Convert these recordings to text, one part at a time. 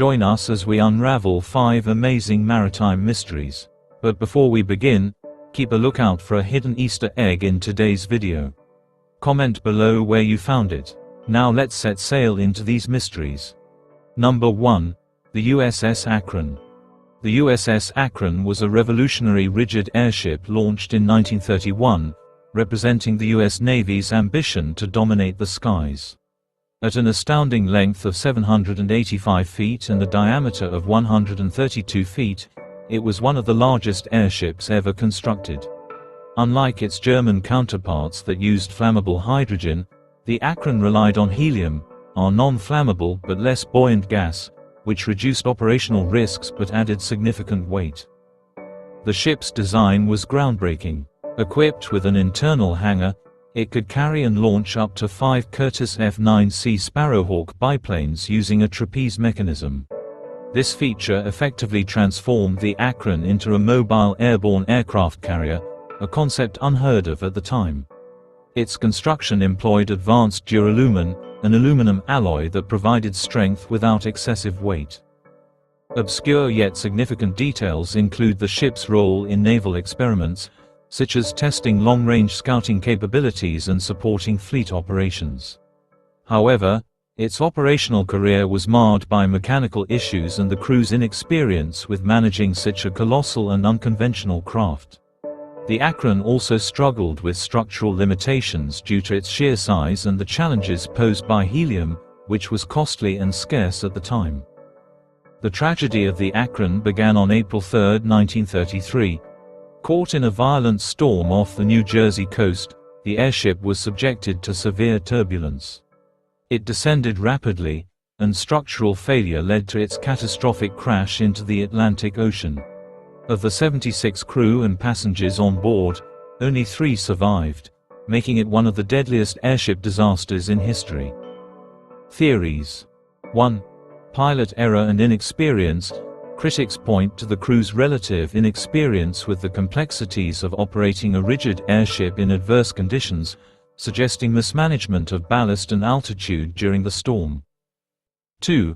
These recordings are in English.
Join us as we unravel 5 amazing maritime mysteries. But before we begin, keep a lookout for a hidden Easter egg in today's video. Comment below where you found it. Now let's set sail into these mysteries. Number 1. The USS Akron. The USS Akron was a revolutionary rigid airship launched in 1931, representing the US Navy's ambition to dominate the skies. At an astounding length of 785 feet and a diameter of 132 feet, it was one of the largest airships ever constructed. Unlike its German counterparts that used flammable hydrogen, the Akron relied on helium, a non-flammable but less buoyant gas, which reduced operational risks but added significant weight. The ship's design was groundbreaking. Equipped with an internal hangar, it could carry and launch up to 5 Curtiss F-9C Sparrowhawk biplanes using a trapeze mechanism. This feature effectively transformed the Akron into a mobile airborne aircraft carrier, a concept unheard of at the time. Its construction employed advanced duralumin, an aluminum alloy that provided strength without excessive weight. Obscure yet significant details include the ship's role in naval experiments, such as testing long-range scouting capabilities and supporting fleet operations. However, its operational career was marred by mechanical issues and the crew's inexperience with managing such a colossal and unconventional craft. The Akron also struggled with structural limitations due to its sheer size and the challenges posed by helium, which was costly and scarce at the time. The tragedy of the Akron began on April 3, 1933. Caught in a violent storm off the New Jersey coast, the airship was subjected to severe turbulence. It descended rapidly, and structural failure led to its catastrophic crash into the Atlantic Ocean. Of the 76 crew and passengers on board, only 3 survived, making it one of the deadliest airship disasters in history. Theories. 1. Pilot error and inexperience. Critics point to the crew's relative inexperience with the complexities of operating a rigid airship in adverse conditions, suggesting mismanagement of ballast and altitude during the storm. 2.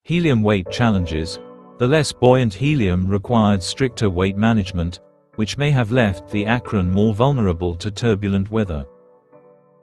Helium weight challenges. The less buoyant helium required stricter weight management, which may have left the Akron more vulnerable to turbulent weather.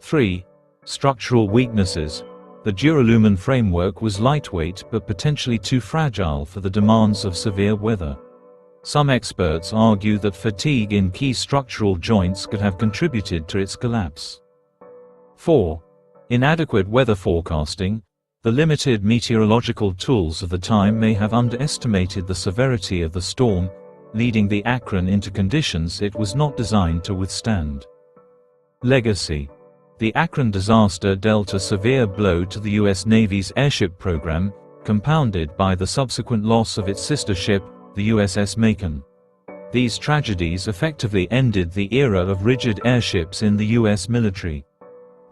3. Structural weaknesses. The duralumin framework was lightweight but potentially too fragile for the demands of severe weather. Some experts argue that fatigue in key structural joints could have contributed to its collapse. 4. Inadequate weather forecasting. The limited meteorological tools of the time may have underestimated the severity of the storm, leading the Akron into conditions it was not designed to withstand. Legacy. The Akron disaster dealt a severe blow to the US Navy's airship program, compounded by the subsequent loss of its sister ship, the USS Monitor. These tragedies effectively ended the era of rigid airships in the US military.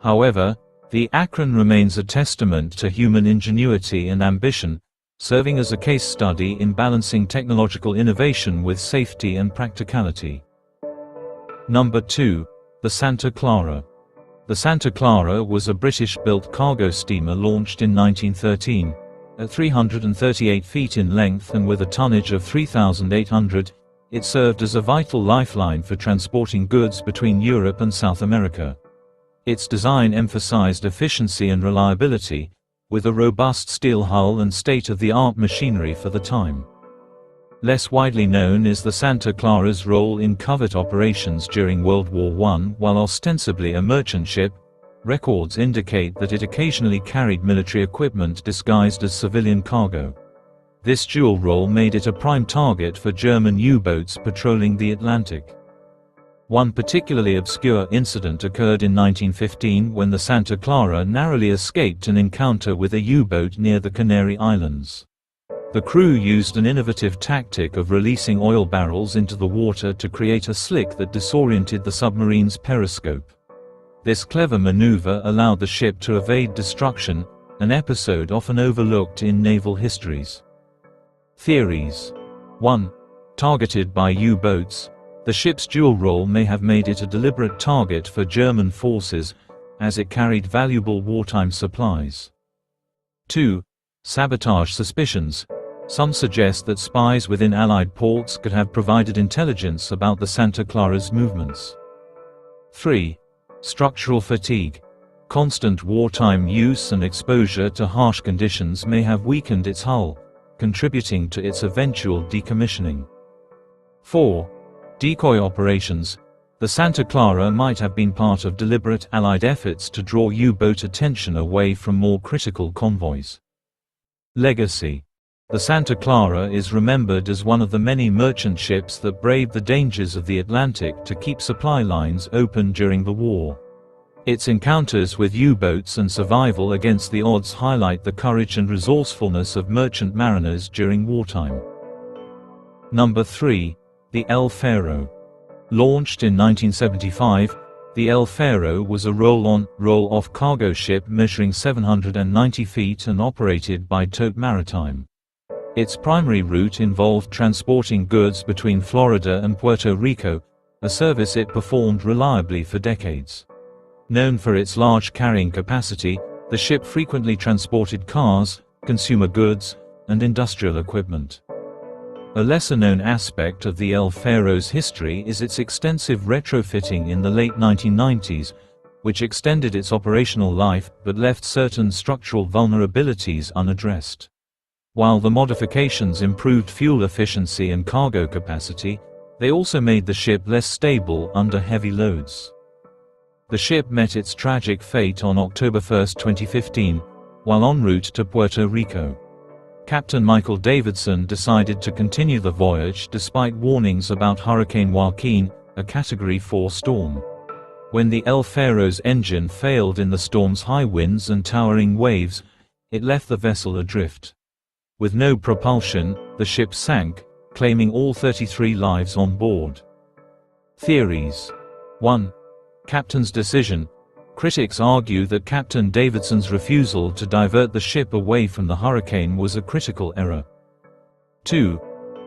However, the Akron remains a testament to human ingenuity and ambition, serving as a case study in balancing technological innovation with safety and practicality. Number 2. The Santa Clara. The Santa Clara was a British-built cargo steamer launched in 1913. At 338 feet in length and with a tonnage of 3,800, it served as a vital lifeline for transporting goods between Europe and South America. Its design emphasized efficiency and reliability, with a robust steel hull and state-of-the-art machinery for the time. Less widely known is the Santa Clara's role in covert operations during World War I. While ostensibly a merchant ship, records indicate that it occasionally carried military equipment disguised as civilian cargo. This dual role made it a prime target for German U-boats patrolling the Atlantic. One particularly obscure incident occurred in 1915 when the Santa Clara narrowly escaped an encounter with a U-boat near the Canary Islands. The crew used an innovative tactic of releasing oil barrels into the water to create a slick that disoriented the submarine's periscope. This clever maneuver allowed the ship to evade destruction, an episode often overlooked in naval histories. Theories. 1. Targeted by U-boats. The ship's dual role may have made it a deliberate target for German forces, as it carried valuable wartime supplies. 2. Sabotage suspicions. Some suggest that spies within Allied ports could have provided intelligence about the Santa Clara's movements. 3. Structural fatigue. Constant wartime use and exposure to harsh conditions may have weakened its hull, contributing to its eventual decommissioning. 4. Decoy operations. The Santa Clara might have been part of deliberate Allied efforts to draw U-boat attention away from more critical convoys. Legacy. The Santa Clara is remembered as one of the many merchant ships that braved the dangers of the Atlantic to keep supply lines open during the war. Its encounters with U-boats and survival against the odds highlight the courage and resourcefulness of merchant mariners during wartime. Number 3. The El Faro. Launched in 1975, the El Faro was a roll-on, roll-off cargo ship measuring 790 feet and operated by Maritime. Its primary route involved transporting goods between Florida and Puerto Rico, a service it performed reliably for decades. Known for its large carrying capacity, the ship frequently transported cars, consumer goods, and industrial equipment. A lesser-known aspect of the El Faro's history is its extensive retrofitting in the late 1990s, which extended its operational life but left certain structural vulnerabilities unaddressed. While the modifications improved fuel efficiency and cargo capacity, they also made the ship less stable under heavy loads. The ship met its tragic fate on October 1, 2015, while en route to Puerto Rico. Captain Michael Davidson decided to continue the voyage despite warnings about Hurricane Joaquin, a Category 4 storm. When the El Faro's engine failed in the storm's high winds and towering waves, it left the vessel adrift. With no propulsion, the ship sank, claiming all 33 lives on board. Theories. 1. Captain's decision. Critics argue that Captain Davidson's refusal to divert the ship away from the hurricane was a critical error. 2.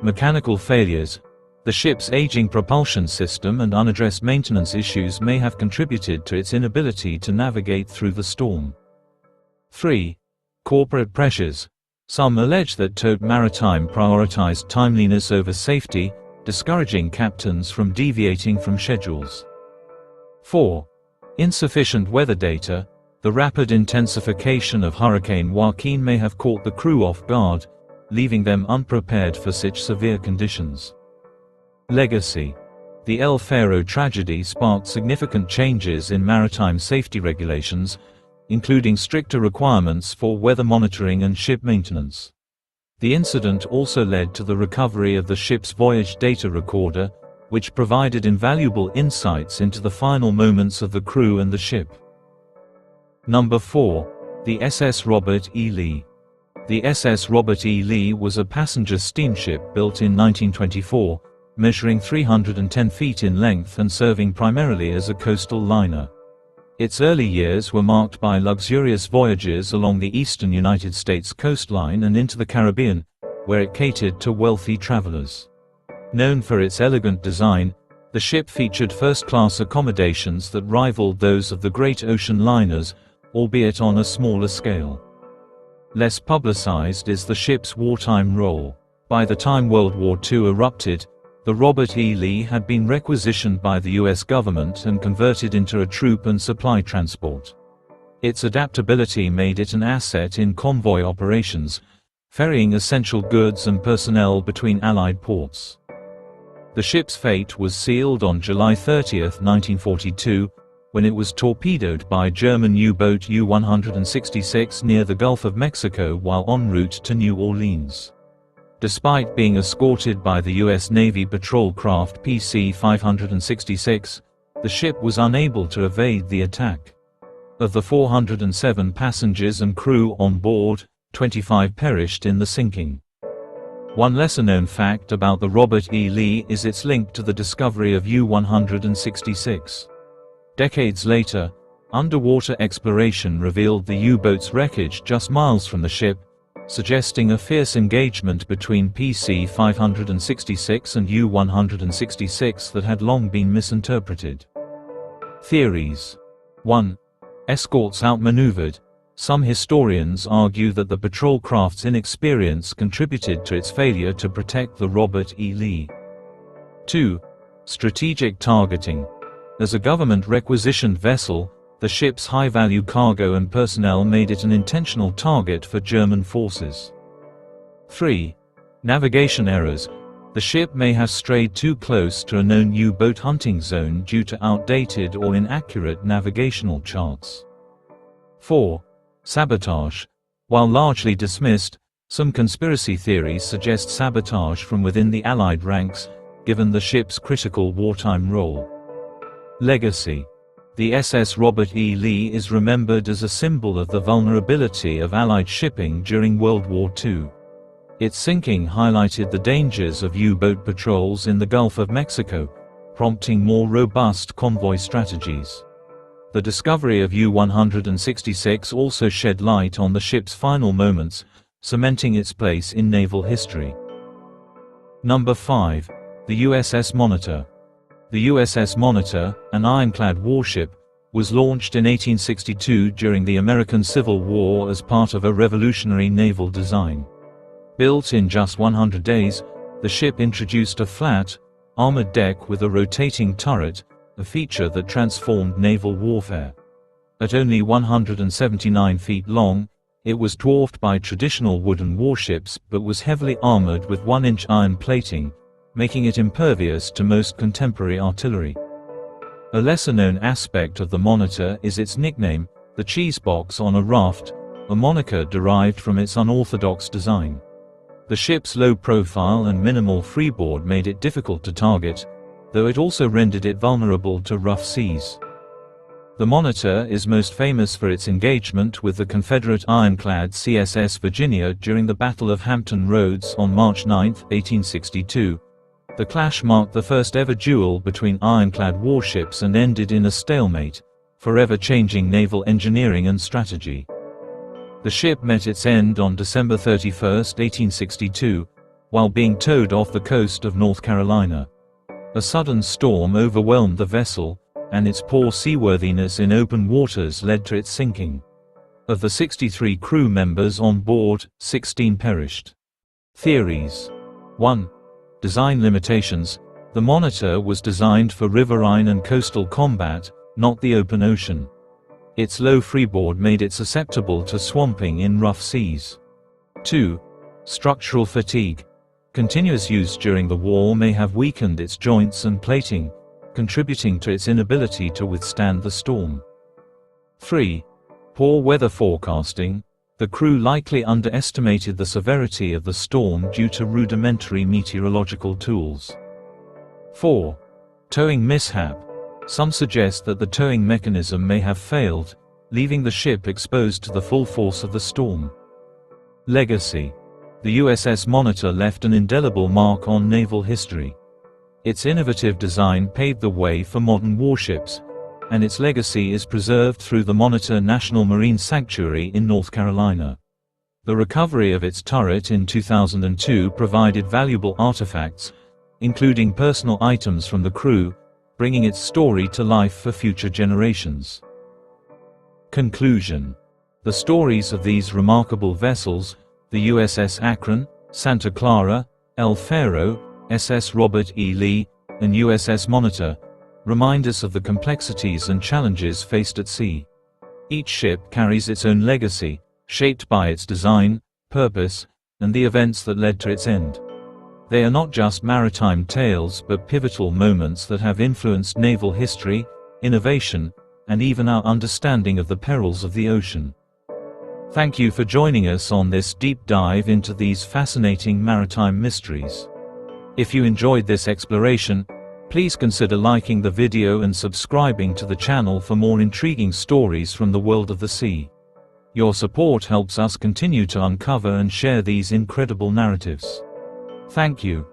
Mechanical failures. The ship's aging propulsion system and unaddressed maintenance issues may have contributed to its inability to navigate through the storm. 3. Corporate pressures. Some allege that Maritime prioritized timeliness over safety, discouraging captains from deviating from schedules. 4. Insufficient weather data. The rapid intensification of Hurricane Joaquin may have caught the crew off guard, leaving them unprepared for such severe conditions. Legacy. The El Faro tragedy sparked significant changes in maritime safety regulations, including stricter requirements for weather monitoring and ship maintenance. The incident also led to the recovery of the ship's voyage data recorder, which provided invaluable insights into the final moments of the crew and the ship. Number 4. The SS Robert E. Lee. The SS Robert E. Lee was a passenger steamship built in 1924, measuring 310 feet in length and serving primarily as a coastal liner. Its early years were marked by luxurious voyages along the eastern United States coastline and into the Caribbean, where it catered to wealthy travelers. Known for its elegant design, the ship featured first-class accommodations that rivaled those of the great ocean liners, albeit on a smaller scale. Less publicized is the ship's wartime role. By the time World War II erupted, the Robert E. Lee had been requisitioned by the U.S. government and converted into a troop and supply transport. Its adaptability made it an asset in convoy operations, ferrying essential goods and personnel between Allied ports. The ship's fate was sealed on July 30, 1942, when it was torpedoed by German U-boat U-166 near the Gulf of Mexico while en route to New Orleans. Despite being escorted by the U.S. Navy patrol craft PC-566, the ship was unable to evade the attack. Of the 407 passengers and crew on board, 25 perished in the sinking. One lesser-known fact about the Robert E. Lee is its link to the discovery of U-166. Decades later, underwater exploration revealed the U-boat's wreckage just miles from the ship, suggesting a fierce engagement between PC-566 and U-166 that had long been misinterpreted. Theories. 1. Escorts outmaneuvered. Some historians argue that the patrol craft's inexperience contributed to its failure to protect the Robert E. Lee. 2. Strategic targeting. As a government-requisitioned vessel, the ship's high-value cargo and personnel made it an intentional target for German forces. 3. Navigation errors. The ship may have strayed too close to a known U-boat hunting zone due to outdated or inaccurate navigational charts. 4. Sabotage. While largely dismissed, some conspiracy theories suggest sabotage from within the Allied ranks, given the ship's critical wartime role. Legacy. The SS Robert E. Lee is remembered as a symbol of the vulnerability of Allied shipping during World War II. Its sinking highlighted the dangers of U-boat patrols in the Gulf of Mexico, prompting more robust convoy strategies. The discovery of U-166 also shed light on the ship's final moments, cementing its place in naval history. Number 5. The USS Monitor. The USS Monitor, an ironclad warship, was launched in 1862 during the American Civil War as part of a revolutionary naval design. Built in just 100 days, the ship introduced a flat, armored deck with a rotating turret, a feature that transformed naval warfare. At only 179 feet long, it was dwarfed by traditional wooden warships but was heavily armored with 1-inch iron plating, making it impervious to most contemporary artillery. A lesser-known aspect of the Monitor is its nickname, the cheese box on a raft, a moniker derived from its unorthodox design. The ship's low profile and minimal freeboard made it difficult to target, though it also rendered it vulnerable to rough seas. The Monitor is most famous for its engagement with the Confederate ironclad CSS Virginia during the Battle of Hampton Roads on March 9, 1862. The clash marked the first ever duel between ironclad warships and ended in a stalemate, forever changing naval engineering and strategy. The ship met its end on December 31, 1862, while being towed off the coast of North Carolina. A sudden storm overwhelmed the vessel, and its poor seaworthiness in open waters led to its sinking. Of the 63 crew members on board, 16 perished. Theories. 1. Design limitations. The Monitor was designed for riverine and coastal combat, not the open ocean. Its low freeboard made it susceptible to swamping in rough seas. 2. Structural fatigue. Continuous use during the war may have weakened its joints and plating, contributing to its inability to withstand the storm. 3. Poor weather forecasting. The crew likely underestimated the severity of the storm due to rudimentary meteorological tools. 4. Towing mishap. Some suggest that the towing mechanism may have failed, leaving the ship exposed to the full force of the storm. Legacy. The USS Monitor left an indelible mark on naval history. Its innovative design paved the way for modern warships, and its legacy is preserved through the Monitor National Marine Sanctuary in North Carolina. The recovery of its turret in 2002 provided valuable artifacts, including personal items from the crew, bringing its story to life for future generations. Conclusion. The stories of these remarkable vessels, the USS Akron, Santa Clara, Faro, SS Robert E. Lee, and USS Monitor, remind us of the complexities and challenges faced at sea. Each ship carries its own legacy, shaped by its design, purpose, and the events that led to its end. They are not just maritime tales but pivotal moments that have influenced naval history, innovation, and even our understanding of the perils of the ocean. Thank you for joining us on this deep dive into these fascinating maritime mysteries. If you enjoyed this exploration, please consider liking the video and subscribing to the channel for more intriguing stories from the world of the sea. Your support helps us continue to uncover and share these incredible narratives. Thank you.